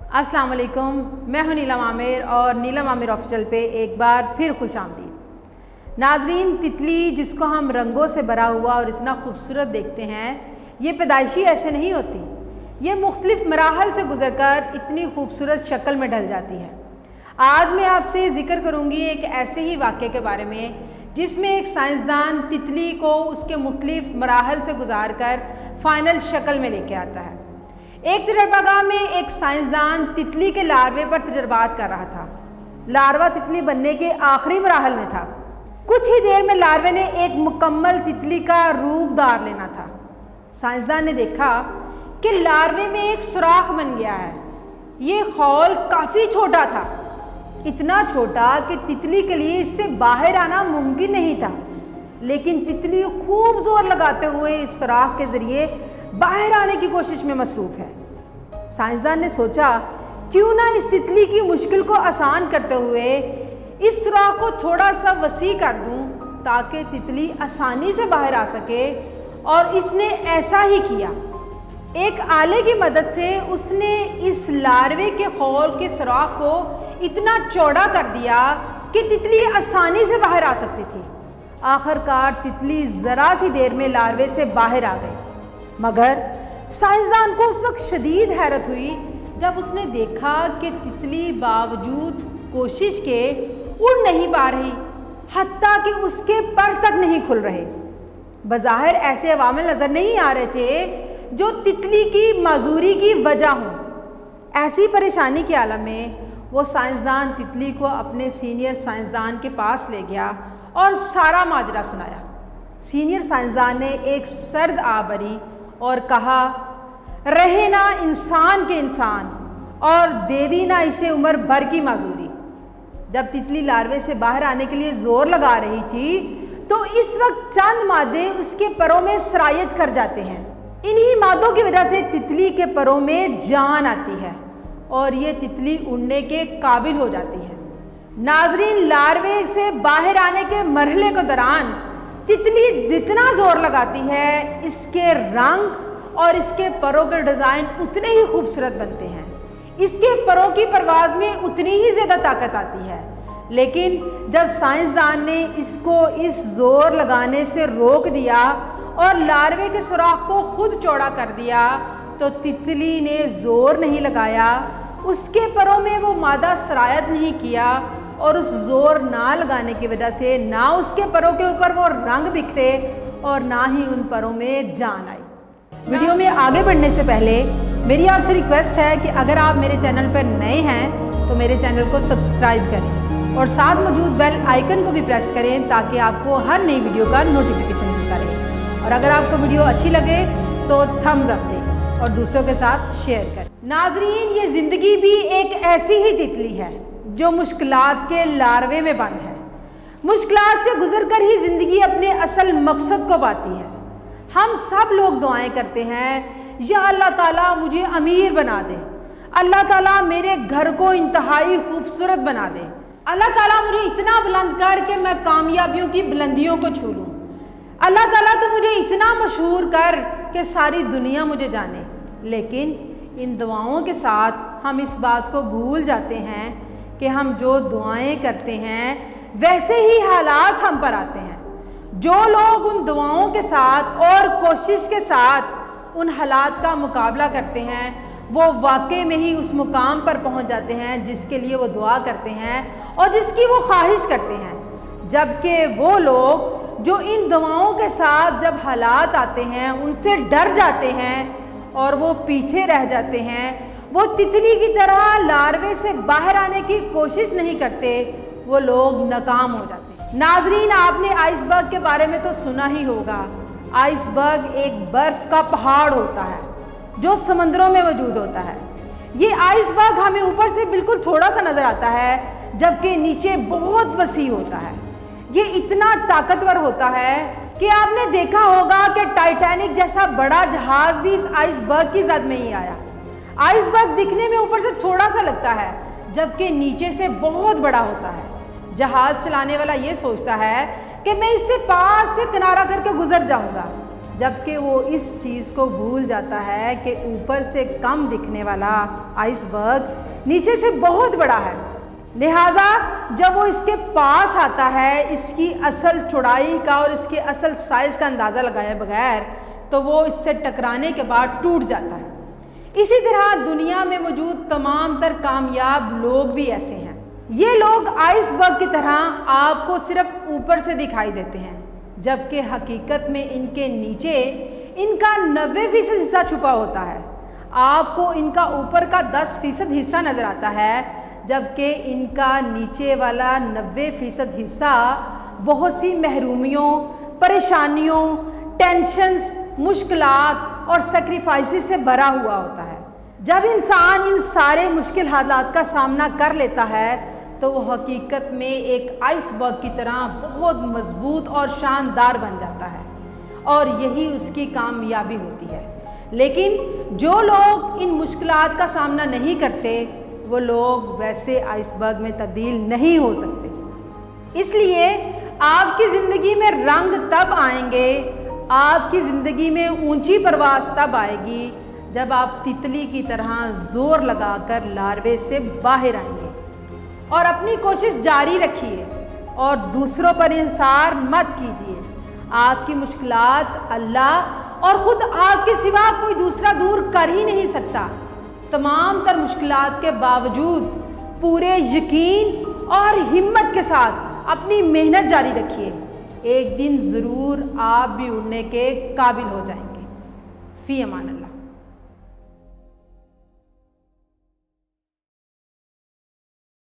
अस्सलाम वालेकुम, मैं हूं नीलम आमिर और नीलम आमिर ऑफिशियल पे एक बार फिर खुश आमदीद। नाजरीन, तितली जिसको हम रंगों से भरा हुआ और इतना खूबसूरत देखते हैं, ये पैदाइशी ऐसे नहीं होती। ये मुख्तलिफ मराहल से गुजरकर इतनी खूबसूरत शक्ल में ढल जाती है। आज मैं आपसे ज़िक्र करूँगी एक ऐसे ही वाक़े के बारे में जिसमें एक साइंसदान तितली को उसके मुख्तलिफ मराहल से गुजार कर फ़ाइनल शक्ल में लेके आता है। एक तजर्बागाह में एक साइंसदान तितली के लार्वे पर तजर्बात कर रहा था। लार्वा तितली बनने के आखिरी मराहल में था। कुछ ही देर में लार्वे ने एक मुकम्मल तितली का रूप धार लेना था। साइंसदान ने देखा कि लार्वे में एक सुराख बन गया है। ये खौल काफ़ी छोटा था, इतना छोटा कि तितली के लिए इससे बाहर आना मुमकिन नहीं था, लेकिन तितली खूब जोर लगाते हुए इस सुराख के ज़रिए बाहर आने की कोशिश में मसरूफ़ है। साइंसदान ने सोचा, क्यों ना इस तितली की मुश्किल को आसान करते हुए इस सुराख को थोड़ा सा वसी कर दूं ताकि तितली आसानी से बाहर आ सके। और इसने ऐसा ही किया। एक आले की मदद से उसने इस लार्वे के खौल के सुराख को इतना चौड़ा कर दिया कि तितली आसानी से बाहर आ सकती थी। आखिरकार तितली ज़रा सी देर में लार्वे से बाहर आ गई, मगर साइंसदान को उस वक्त शदीद हैरत हुई जब उसने देखा कि तितली बावजूद कोशिश के उड़ नहीं पा रही, हत्ता कि उसके पर तक नहीं खुल रहे। बज़ाहिर ऐसे अवामिल नज़र नहीं आ रहे थे जो तितली की माजूरी की वजह हों। ऐसी परेशानी के आलम में वो साइंसदान तितली को अपने सीनियर साइंसदान के पास ले गया और सारा माजरा सुनाया। सीनियर साइंसदान ने एक सर्द आह भरी और कहा, रहे ना इंसान के इंसान और दे दी ना इसे उम्र भर की माजूरी। जब तितली लार्वे से बाहर आने के लिए ज़ोर लगा रही थी तो इस वक्त चंद मादे उसके परों में सरायत कर जाते हैं। इन्हीं मादों की वजह से तितली के परों में जान आती है और ये तितली उड़ने के काबिल हो जाती है। नाजरीन, लार्वे से बाहर आने के मरहले के दौरान तितली जितना ज़ोर लगाती है, इसके रंग और इसके परों के डिज़ाइन उतने ही खूबसूरत बनते हैं। इसके परों की परवाज़ में उतनी ही ज़्यादा ताकत आती है। लेकिन जब साइंसदान ने इसको इस ज़ोर लगाने से रोक दिया और लार्वे के सुराख को खुद चौड़ा कर दिया, तो तितली ने ज़ोर नहीं लगाया, उसके परों में वो मादा सरायत नहीं किया और उस ज़ोर ना लगाने की वजह से ना उसके परों के ऊपर वो रंग बिखरे और ना ही उन परों में जान आई। वीडियो में आगे बढ़ने से पहले मेरी आपसे रिक्वेस्ट है कि अगर आप मेरे चैनल पर नए हैं तो मेरे चैनल को सब्सक्राइब करें और साथ मौजूद बेल आइकन को भी प्रेस करें ताकि आपको हर नई वीडियो का नोटिफिकेशन मिलता रहे। और अगर आपको वीडियो अच्छी लगे तो थम्स अप दें और दूसरों के साथ शेयर करें। नाजरीन, ये ज़िंदगी भी एक ऐसी ही तितली है जो मुश्किलात के लार्वे में बंद है। मुश्किलात से गुजर कर ही ज़िंदगी अपने असल मकसद को पाती है। हम सब लोग दुआएं करते हैं, या अल्लाह ताला मुझे अमीर बना दे, अल्लाह ताला मेरे घर को इंतहाई खूबसूरत बना दे, अल्लाह ताला मुझे इतना बुलंद कर कि मैं कामयाबियों की बुलंदियों को छू लूँ, अल्लाह ताला तो मुझे इतना मशहूर कर कि सारी दुनिया मुझे जाने। लेकिन इन दुआओं के साथ हम इस बात को भूल जाते हैं कि हम जो दुआएं करते हैं वैसे ही हालात हम पर आते हैं। जो लोग उन दुआओं के साथ और कोशिश के साथ उन हालात का मुकाबला करते हैं, वो वाकई में ही उस मुकाम पर पहुंच जाते हैं जिसके लिए वो दुआ करते हैं और जिसकी वो ख्वाहिश करते हैं। जबकि वो लोग जो इन दुआओं के साथ जब हालात आते हैं उनसे डर जाते हैं और वो पीछे रह जाते हैं, वो तितली की तरह लार्वे से बाहर आने की कोशिश नहीं करते, वो लोग नाकाम हो जाते हैं। नाजरीन, आपने आइसबर्ग के बारे में तो सुना ही होगा। आइसबर्ग एक बर्फ़ का पहाड़ होता है जो समंदरों में मौजूद होता है। ये आइसबर्ग हमें ऊपर से बिल्कुल थोड़ा सा नज़र आता है, जबकि नीचे बहुत वसी होता है। ये इतना ताकतवर होता है कि आपने देखा होगा कि टाइटैनिक जैसा बड़ा जहाज़ भी इस आइसबर्ग की जद में ही आया। आइसबर्ग दिखने में ऊपर से थोड़ा सा लगता है, जबकि नीचे से बहुत बड़ा होता है। जहाज़ चलाने वाला ये सोचता है कि मैं इससे पास से किनारा करके गुजर जाऊंगा, جبکہ وہ اس چیز کو بھول جاتا ہے کہ اوپر سے کم دکھنے والا آئس برگ نیچے سے بہت بڑا ہے۔ لہٰذا جب وہ اس کے پاس آتا ہے اس کی اصل چوڑائی کا اور اس کے اصل سائز کا اندازہ لگائے بغیر تو وہ اس سے ٹکرانے کے بعد ٹوٹ جاتا ہے۔ اسی طرح دنیا میں موجود تمام تر کامیاب لوگ بھی ایسے ہیں۔ یہ لوگ آئس برگ کی طرح آپ کو صرف اوپر سے دکھائی دیتے ہیں، جبکہ حقیقت میں ان کے نیچے ان کا 90% حصہ چھپا ہوتا ہے۔ آپ کو ان کا اوپر کا 10% حصہ نظر آتا ہے، جبکہ ان کا نیچے والا 90% حصہ بہت سی محرومیوں، پریشانیوں، ٹینشنز، مشکلات اور سیکریفائسز سے بھرا ہوا ہوتا ہے۔ جب انسان ان سارے مشکل حالات کا سامنا کر لیتا ہے تو وہ حقیقت میں ایک آئس برگ کی طرح بہت مضبوط اور شاندار بن جاتا ہے، اور یہی اس کی کامیابی ہوتی ہے۔ لیکن جو لوگ ان مشکلات کا سامنا نہیں کرتے وہ لوگ ویسے آئس برگ میں تبدیل نہیں ہو سکتے۔ اس لیے آپ کی زندگی میں رنگ تب آئیں گے، آپ کی زندگی میں اونچی پرواز تب آئے گی جب آپ تتلی کی طرح زور لگا کر لاروے سے باہر آئیں گے۔ اور اپنی کوشش جاری رکھیے اور دوسروں پر انحصار مت کیجیے۔ آپ کی مشکلات اللہ اور خود آپ کے سوا کوئی دوسرا دور کر ہی نہیں سکتا۔ تمام تر مشکلات کے باوجود پورے یقین اور ہمت کے ساتھ اپنی محنت جاری رکھیے، ایک دن ضرور آپ بھی اڑنے کے قابل ہو جائیں گے۔ فی امان اللہ۔